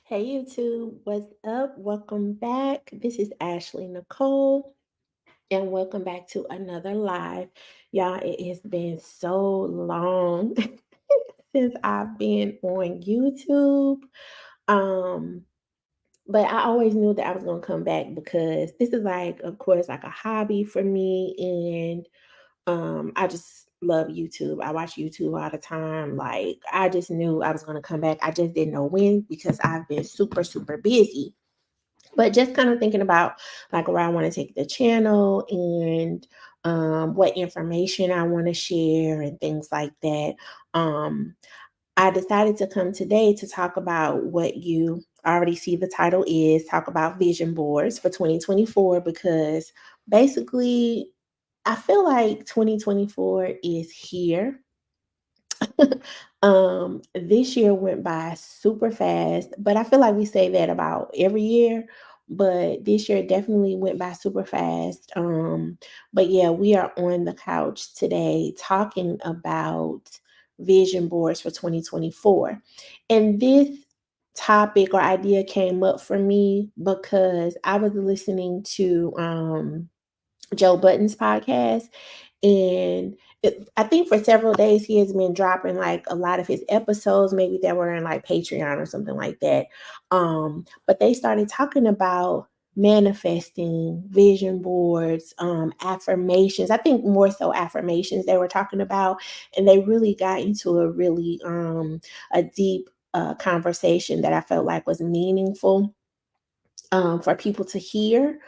Hey YouTube, what's up? Welcome back. This is Ashley Nicole, and welcome back to another live. Y'all, it has been so long since I've been on YouTube. Um, but I always knew that I was gonna come back because this is like, of course, like a hobby for me, and I just love YouTube. I watch YouTube all the time. Like I just knew I was gonna come back. I just didn't know when because I've been super busy, but just kind of thinking about like where I want to take the channel and what information I want to share and things like that. Um, I decided to come today to talk about what you already see the title is talk about vision boards for 2024 because basically I feel like 2024 is here. This year went by super fast, but I feel like we say that about every year, but this year definitely went by super fast. But yeah, we are on the couch today talking about vision boards for 2024. And this topic or idea came up for me because I was listening to Joe Budden's podcast, and I think for several days he has been dropping like a lot of his episodes, maybe that were in like Patreon or something like that. But they started talking about manifesting, vision boards, affirmations. I think more so affirmations they were talking about, and they really got into a really a deep conversation that I felt like was meaningful for people to hear,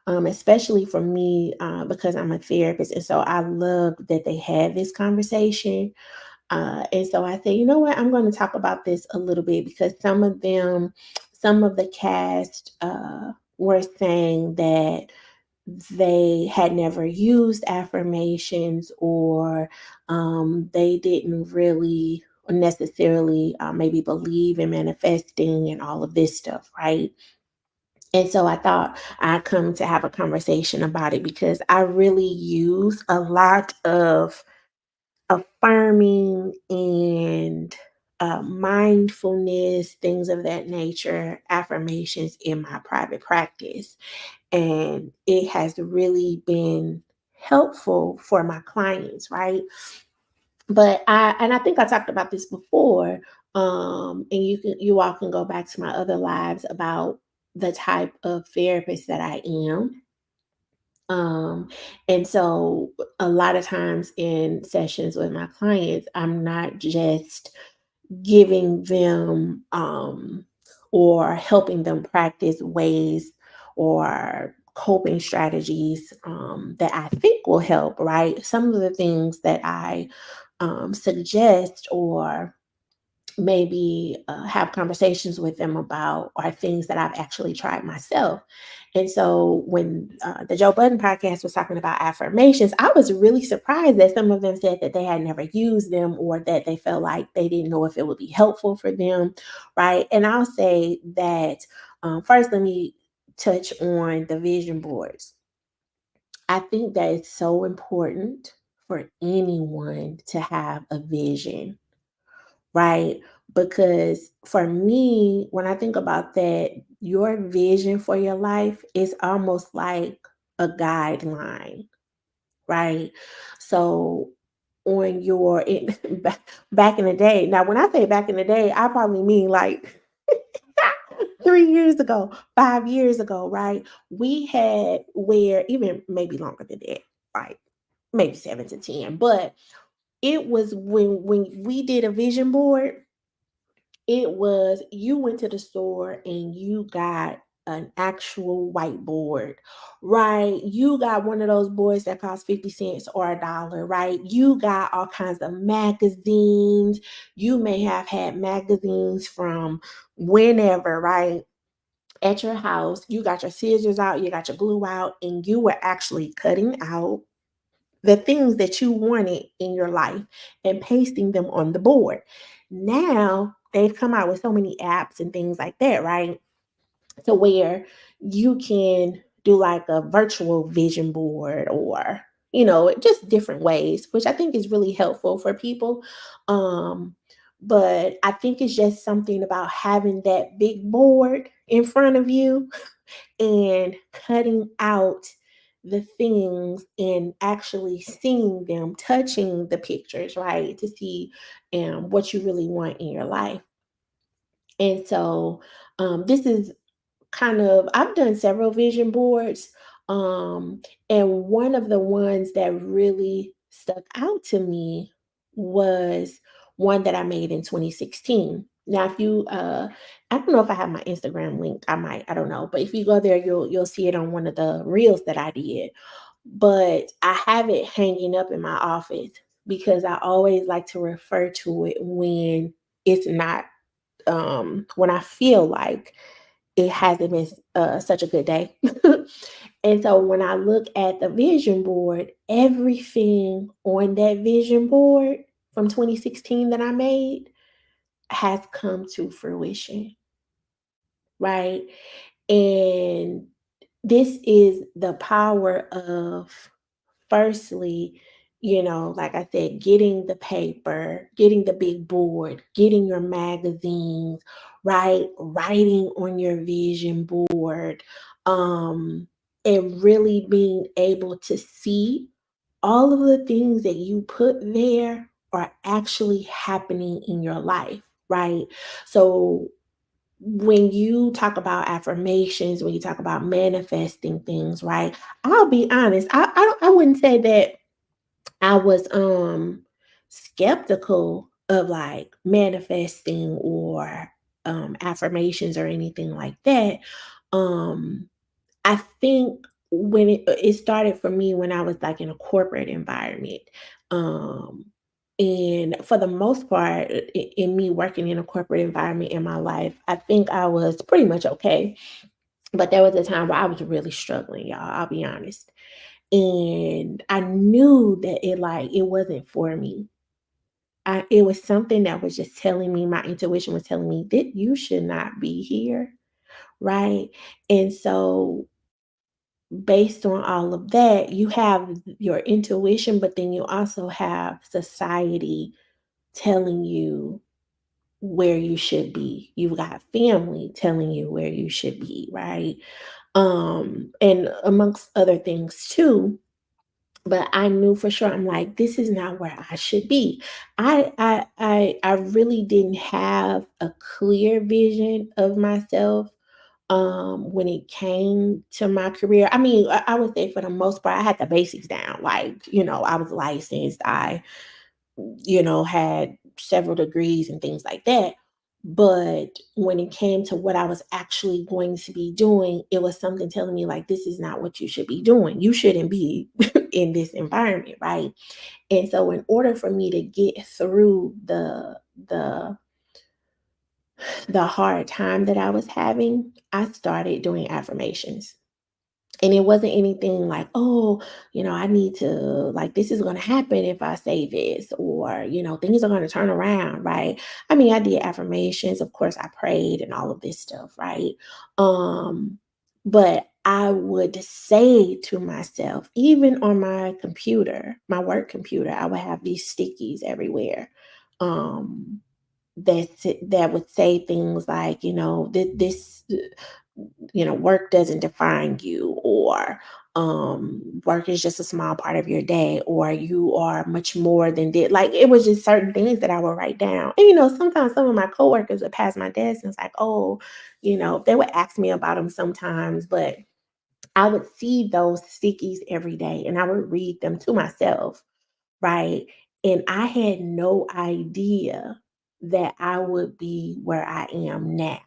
especially for me, because I'm a therapist. And so I love that they had this conversation. And so I said, you know what, I'm going to talk about this a little bit because some of the cast were saying that they had never used affirmations or they didn't really necessarily maybe believe in manifesting and all of this stuff, right? And so I thought I'd come to have a conversation about it because I really use a lot of affirming and mindfulness, things of that nature, affirmations in my private practice. And it has really been helpful for my clients, right? But I think I talked about this before, and you all can go back to my other lives about the type of therapist that I am. Um, and so a lot of times in sessions with my clients, I'm not just giving them or helping them practice ways or coping strategies that I think will help, right? Some of the things that I suggest or maybe have conversations with them about are things that I've actually tried myself. And so when the Joe Budden podcast was talking about affirmations, I was really surprised that some of them said that they had never used them or that they felt like they didn't know if it would be helpful for them, right? And I'll say that first, let me touch on the vision boards. I think that it's so important for anyone to have a vision, right? Because for me, when I think about that, your vision for your life is almost like a guideline, right? So on back in the day, now when I say back in the day, I probably mean like 3 years ago, 5 years ago, right? We had where even maybe longer than that, right? Maybe 7 to 10, but it was when we did a vision board. It was you went to the store and you got an actual whiteboard, right? You got one of those boards that cost 50 cents or $1, right? You got all kinds of magazines. You may have had magazines from whenever, right? At your house, you got your scissors out, you got your glue out, and you were actually cutting out the things that you wanted in your life and pasting them on the board. Now they've come out with so many apps and things like that, right? To where you can do like a virtual vision board or just different ways, which I think is really helpful for people. Um, But I think it's just something about having that big board in front of you and cutting out the things and actually seeing them, touching the pictures, right? To see what you really want in your life. And so this is kind of I've done several vision boards, and one of the ones that really stuck out to me was one that I made in 2016. Now, if you, I don't know if I have my Instagram link. I might, I don't know, but if you go there, you'll see it on one of the reels that I did. But I have it hanging up in my office because I always like to refer to it when it's not, when I feel like it hasn't been such a good day. And so when I look at the vision board, everything on that vision board from 2016 that I made has come to fruition, right? And this is the power of, firstly, like I said, getting the paper, getting the big board, getting your magazines, right? Writing on your vision board, um, and really being able to see all of the things that you put there are actually happening in your life, right? So when you talk about affirmations, when you talk about manifesting things, right? I'll be honest, I wouldn't say that I was skeptical of like manifesting or affirmations or anything like that. Um I think when it started for me when I was like in a corporate environment. Um and for the most part, in me working in a corporate environment in my life, I think I was pretty much okay. But there was a time where I was really struggling, y'all. I'll be honest. And I knew that it wasn't for me. It was something that was just telling me, my intuition was telling me that you should not be here, right? And so based on all of that, you have your intuition, but then you also have society telling you where you should be. You've got family telling you where you should be, right? And amongst other things too. But I knew for sure, I'm like, this is not where I should be. I really didn't have a clear vision of myself when it came to my career. I mean, I would say for the most part, I had the basics down. Like, I was licensed, I, had several degrees and things like that. But when it came to what I was actually going to be doing, it was something telling me, like, this is not what you should be doing. You shouldn't be in this environment, right? And so, in order for me to get through the the hard time that I was having, I started doing affirmations. And it wasn't anything like, oh, I need to, like, this is going to happen if I say this, or, things are going to turn around, right? I mean, I did affirmations. Of course, I prayed and all of this stuff, right? But I would say to myself, even on my computer, my work computer, I would have these stickies everywhere. Um, that would say things like, this, work doesn't define you, or work is just a small part of your day, or you are much more than this. Like, it was just certain things that I would write down. And sometimes some of my coworkers would pass my desk and it's like, oh, they would ask me about them sometimes, but I would see those stickies every day and I would read them to myself, right? And I had no idea that I would be where I am now,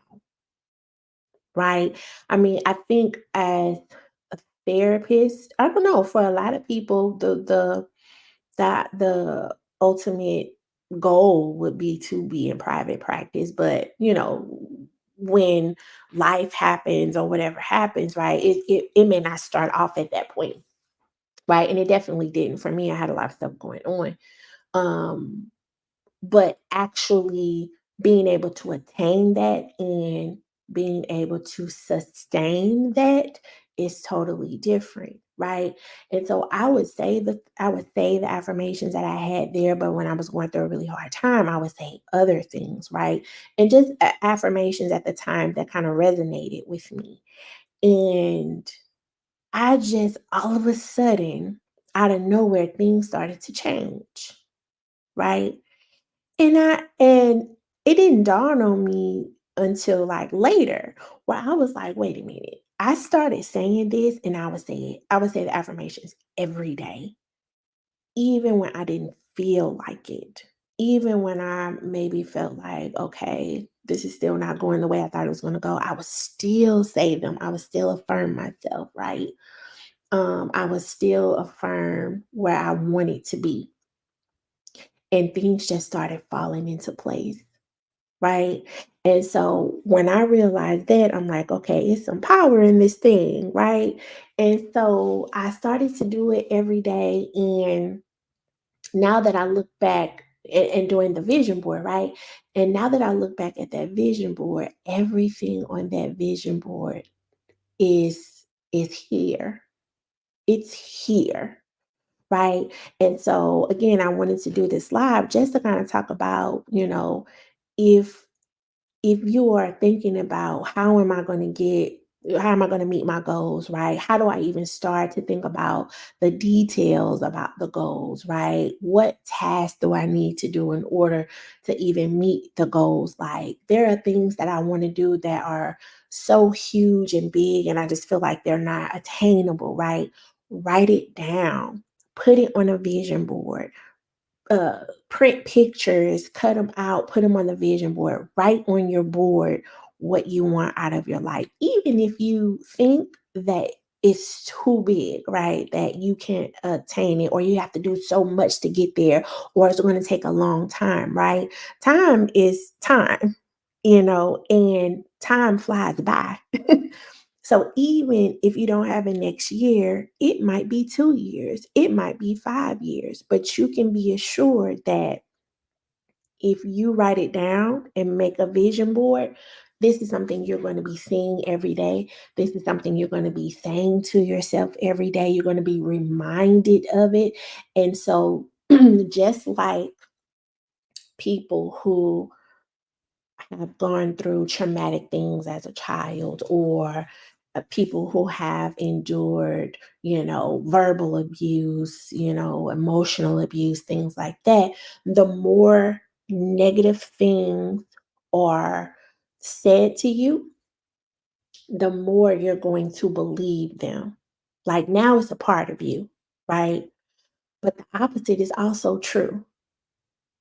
right? I mean, I think as a therapist, I don't know, for a lot of people, the ultimate goal would be to be in private practice. But when life happens or whatever happens, right, it may not start off at that point, right? And it definitely didn't for me. I had a lot of stuff going on. Um, but actually being able to attain that and being able to sustain that is totally different. right? And so I would say the affirmations that I had there, but when I was going through a really hard time, I would say other things, right? And just affirmations at the time that kind of resonated with me. And I just all of a sudden, out of nowhere, things started to change, right? And it didn't dawn on me until, like, later, where I was like, "Wait a minute." I started saying this, and I would say the affirmations every day, even when I didn't feel like it. Even when I maybe felt like, "Okay, this is still not going the way I thought it was gonna go," I would still say them. I would still affirm myself, right? I would still affirm where I wanted to be, and things just started falling into place. Right? And so when I realized that, I'm like, okay, it's some power in this thing, right? And so I started to do it every day. And now that I look back and doing the vision board, right? And now that I look back at that vision board, everything on that vision board is here. It's here. Right. And so again, I wanted to do this live just to kind of talk about, if you are thinking about how am I going to meet my goals, right? How do I even start to think about the details about the goals, right? What tasks do I need to do in order to even meet the goals? Like, there are things that I want to do that are so huge and big, and I just feel like they're not attainable, right? Write it down, put it on a vision board, print pictures, cut them out, put them on the vision board, write on your board what you want out of your life. Even if you think that it's too big, right? That you can't attain it, or you have to do so much to get there, or it's going to take a long time, right? Time is time, and time flies by. So even if you don't have it next year, it might be 2 years, it might be 5 years, but you can be assured that if you write it down and make a vision board, this is something you're going to be seeing every day. This is something you're going to be saying to yourself every day. You're going to be reminded of it. And so, just like people who have gone through traumatic things as a child, or people who have endured, verbal abuse, emotional abuse, things like that, the more negative things are said to you, the more you're going to believe them. Like, now it's a part of you, right? But the opposite is also true,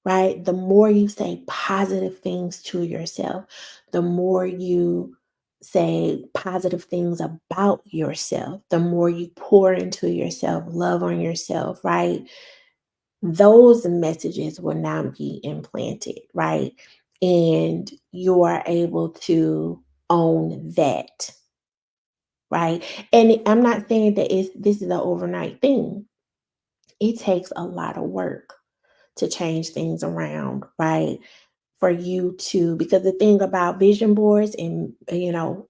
right? The more you say positive things to yourself, the more you say positive things about yourself, the more you pour into yourself, love on yourself, right? Those messages will now be implanted, right? And you are able to own that, right? And I'm not saying that this is an overnight thing. It takes a lot of work to change things around, right? For you to, because the thing about vision boards and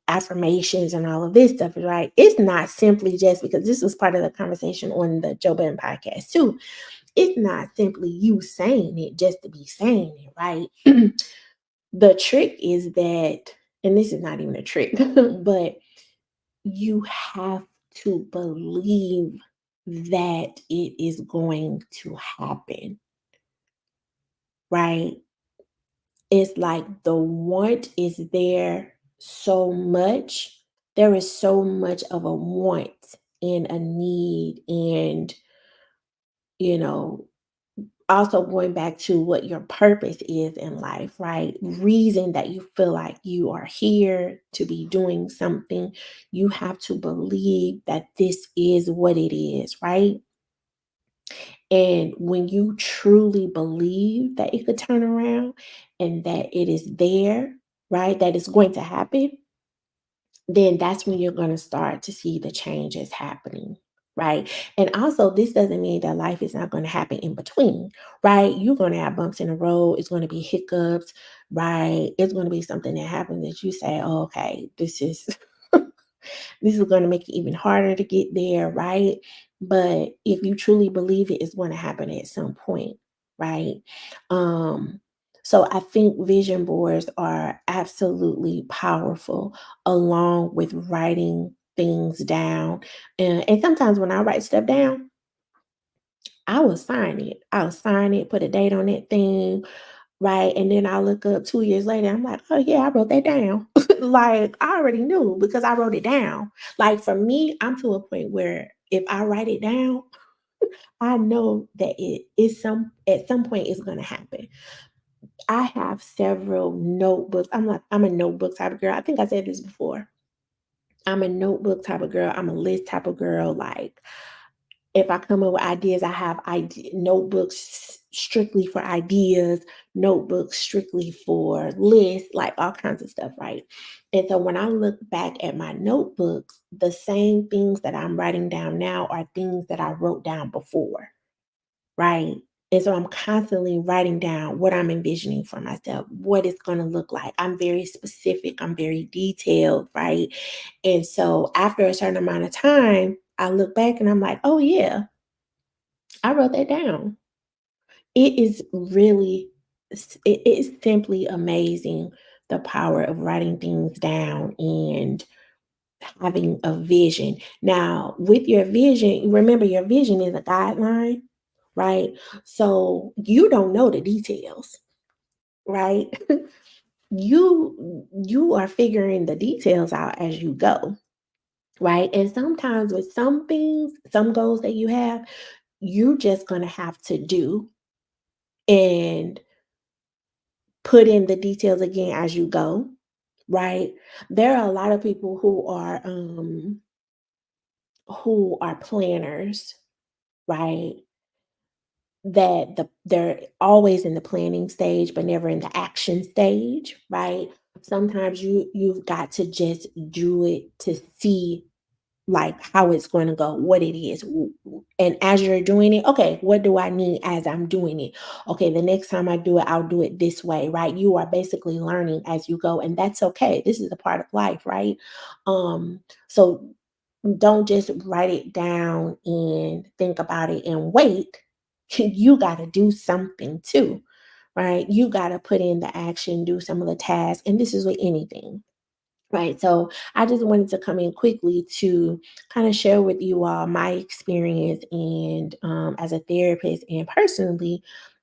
affirmations and all of this stuff is, right, it's not simply just, because this was part of the conversation on the Joe Budden podcast too. It's not simply you saying it just to be saying it, right? The trick is that, and this is not even a trick, but you have to believe that it is going to happen, right? It's like the want is there so much. There is so much of a want and a need, and, you know, also going back to what your purpose is in life, right? Reason that you feel like you are here to be doing something. You have to believe that this is what it is, right? And when you truly believe that it could turn around and that it is there, right, that it's going to happen, then that's when you're going to start to see the changes happening. Right. And also, this doesn't mean that life is not going to happen in between. Right. You're going to have bumps in the road. It's going to be hiccups. Right. It's going to be something that happens that you say, oh, okay, this is This is going to make it even harder to get there, right? But if you truly believe it, it's going to happen at some point, right? Um, so I think vision boards are absolutely powerful along with writing things down. And sometimes when I write stuff down, I will sign it. I'll sign it, put a date on that thing, right? And then I look up 2 years later, I'm like, "Oh, yeah, I wrote that down." Like, I already knew because I wrote it down. Like, for me, I'm to a point where if I write it down, I know that it is at some point it's gonna happen. I have several notebooks. I'm a notebook type of girl. I think I said this before. I'm a notebook type of girl. I'm a list type of girl. Like, if I come up with ideas, I have notebooks strictly for ideas, notebooks strictly for lists, like all kinds of stuff, right? And so when I look back at my notebooks, the same things that I'm writing down now are things that I wrote down before, right? And so I'm constantly writing down what I'm envisioning for myself, what it's going to look like. I'm very specific, I'm very detailed, right? And so after a certain amount of time, I look back and I'm like, oh, yeah, I wrote that down. It is really, it is simply amazing the power of writing things down and having a vision. Now, with your vision, remember your vision is a guideline, right? So you don't know the details, right? You are figuring the details out as you go, right? And sometimes with some things, some goals that you have, you're just going to have to do and put in the details again as you go, right? There are a lot of people who are planners, right? They're always in the planning stage but never in the action stage, right? Sometimes you've got to just do it to see like how it's going to go, what it is. And as you're doing it, okay, what do I need as I'm doing it? Okay, the next time I do it, I'll do it this way, right? You are basically learning as you go, and that's okay. This is a part of life, right? So don't just write it down and think about it and wait. You got to do something too, right? You got to put in the action, do some of the tasks, and this is with anything. Right. So I just wanted to come in quickly to kind of share with you all my experience and as a therapist and personally,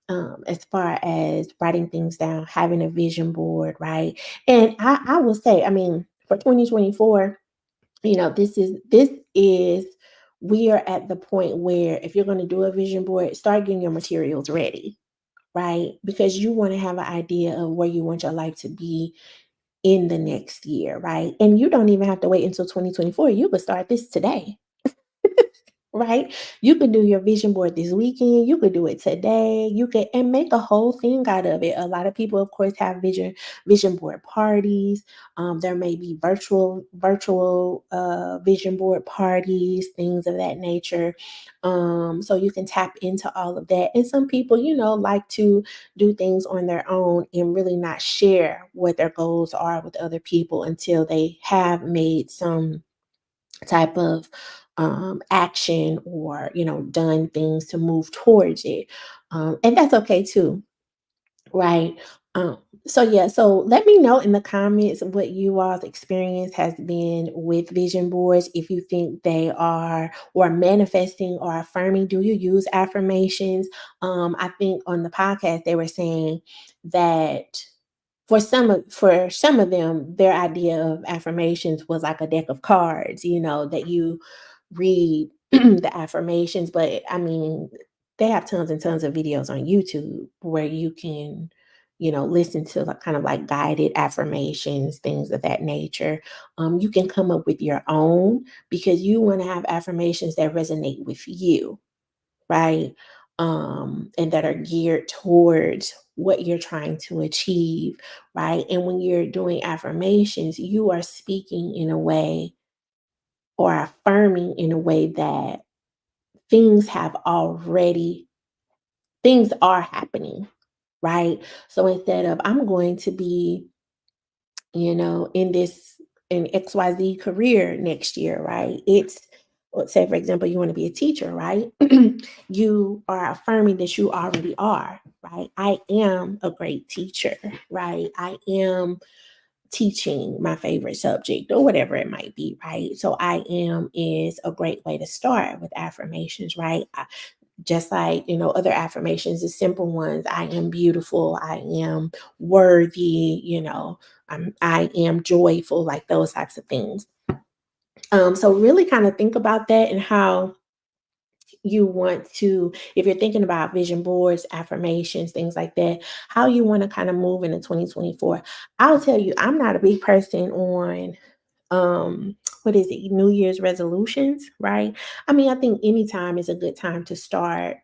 as far as writing things down, having a vision board, right? And I will say, I mean, for 2024, this is we are at the point where if you're going to do a vision board, start getting your materials ready, right? Because you want to have an idea of where you want your life to be in the next year, right? And you don't even have to wait until 2024. You could start this today, right? You could do your vision board this weekend. You could do it today. You could and make a whole thing out of it. A lot of people, of course, have vision board parties. There may be virtual vision board parties, things of that nature. So you can tap into all of that. And some people, like to do things on their own and really not share what their goals are with other people until they have made some type of action or done things to move towards it, and that's okay too, right? um, so yeah, so let me know in the comments what you all's experience has been with vision boards, if you think they are or manifesting or affirming. Do you use affirmations? I think on the podcast they were saying that for some of them, their idea of affirmations was like a deck of cards, that you read the affirmations. But I mean, they have tons and tons of videos on YouTube where you can, listen to like kind of like guided affirmations, things of that nature. You can come up with your own because you want to have affirmations that resonate with you, right? And that are geared towards what you're trying to achieve, right? And when you're doing affirmations, you are speaking in a way or affirming in a way that things have already, things are happening, right? So instead of, I'm going to be, in this. an XYZ career next year, right? Let's say, for example, you want to be a teacher, right? You are affirming that you already are, right? I am a great teacher, right? I am teaching my favorite subject or whatever it might be, right? So I am is a great way to start with affirmations, right? Just like, other affirmations, the simple ones, I am beautiful, I am worthy, I am joyful, like those types of things. So really kind of think about that and how you want to, if you're thinking about vision boards, affirmations, things like that, how you want to kind of move into 2024. I'll tell you, I'm not a big person on what is it, New Year's resolutions, right? I mean, I think anytime is a good time to start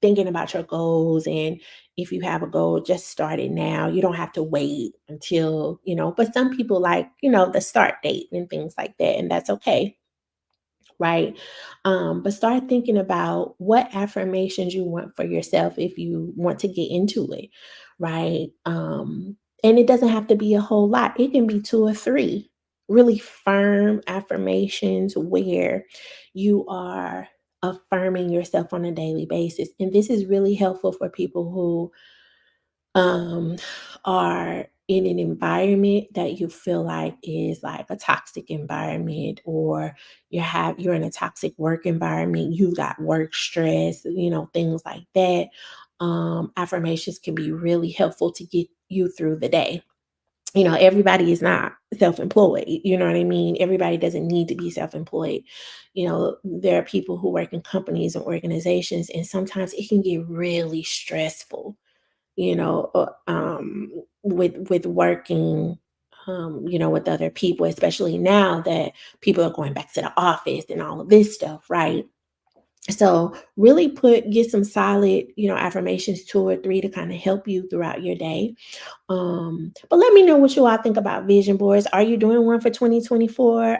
thinking about your goals. And if you have a goal, just start it now. You don't have to wait until, but some people like, the start date and things like that, and that's okay, right? But start thinking about what affirmations you want for yourself if you want to get into it, right? And it doesn't have to be a whole lot, it can be two or three really firm affirmations where you are affirming yourself on a daily basis. And this is really helpful for people who um, are in an environment that you feel like is like a toxic environment, or you're in a toxic work environment, you've got work stress, things like that. Affirmations can be really helpful to get you through the day. Everybody is not self-employed, you know what I mean? Everybody doesn't need to be self-employed. There are people who work in companies and organizations, and sometimes it can get really stressful, with working, with other people, especially now that people are going back to the office and all of this stuff, right? So really get some solid, affirmations, two or three, to kind of help you throughout your day. But let me know what you all think about vision boards. Are you doing one for 2024?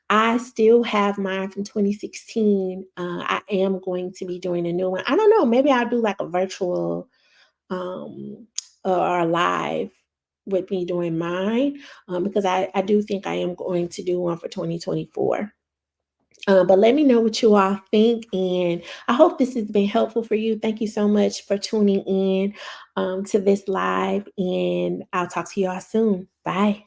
I still have mine from 2016. I am going to be doing a new one. I don't know, maybe I'll do like a virtual um, or live with me doing mine, because I do think I am going to do one for 2024. But let me know what you all think, and I hope this has been helpful for you. Thank you so much for tuning in to this live, and I'll talk to you all soon. Bye.